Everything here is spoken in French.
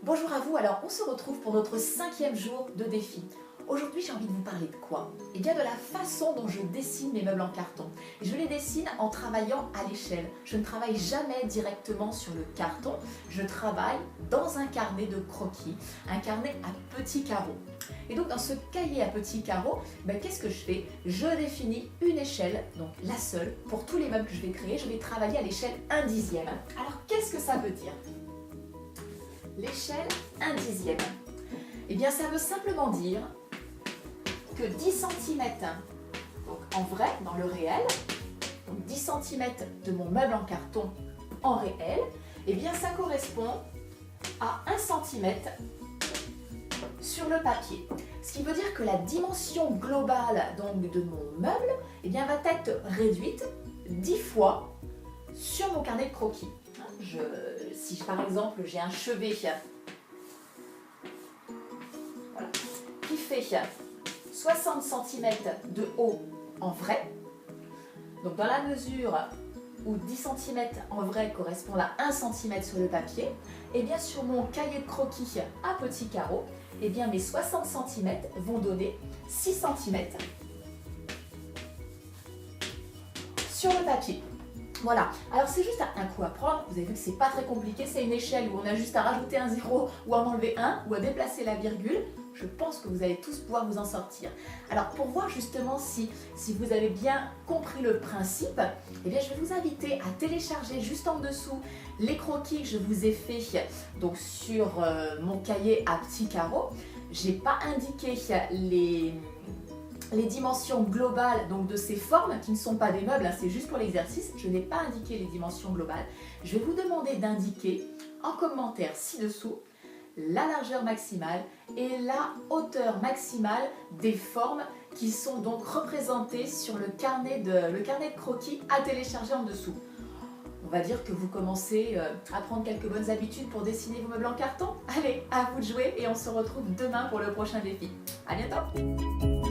Bonjour à vous, alors on se retrouve pour notre 5e jour de défi. Aujourd'hui j'ai envie de vous parler de quoi? Eh bien de la façon dont je dessine mes meubles en carton. Et je les dessine en travaillant à l'échelle. Je ne travaille jamais directement sur le carton, je travaille dans un carnet de croquis, un carnet à petits carreaux. Et donc dans ce cahier à petits carreaux, qu'est-ce que je fais? Je définis une échelle, donc la seule, pour tous les meubles que je vais créer, je vais travailler à l'échelle 1/10. Alors qu'est-ce que ça veut dire? L'échelle 1/10. Eh bien ça veut simplement dire que 10 cm, donc en vrai, dans le réel, donc 10 cm de mon meuble en carton en réel, eh bien ça correspond à 1 cm sur le papier. Ce qui veut dire que la dimension globale donc, de mon meuble eh bien, va être réduite 10 fois sur mon carnet de croquis. Si par exemple j'ai un chevet voilà, qui fait 60 cm de haut en vrai, donc dans la mesure où 10 cm en vrai correspond à 1 cm sur le papier, et bien sur mon cahier de croquis à petits carreaux, et bien mes 60 cm vont donner 6 cm sur le papier. Voilà, alors c'est juste un coup à prendre, vous avez vu que c'est pas très compliqué, c'est une échelle où on a juste à rajouter un 0 ou à en enlever un ou à déplacer la virgule. Je pense que vous allez tous pouvoir vous en sortir. Alors pour voir justement si vous avez bien compris le principe, eh bien je vais vous inviter à télécharger juste en dessous les croquis que je vous ai fait donc sur mon cahier à petits carreaux. J'ai pas indiqué les dimensions globales donc de ces formes qui ne sont pas des meubles, c'est juste pour l'exercice, je n'ai pas indiqué les dimensions globales. Je vais vous demander d'indiquer en commentaire ci-dessous la largeur maximale et la hauteur maximale des formes qui sont donc représentées sur le carnet de croquis à télécharger en dessous. On va dire que vous commencez à prendre quelques bonnes habitudes pour dessiner vos meubles en carton. Allez, à vous de jouer et on se retrouve demain pour le prochain défi. À bientôt!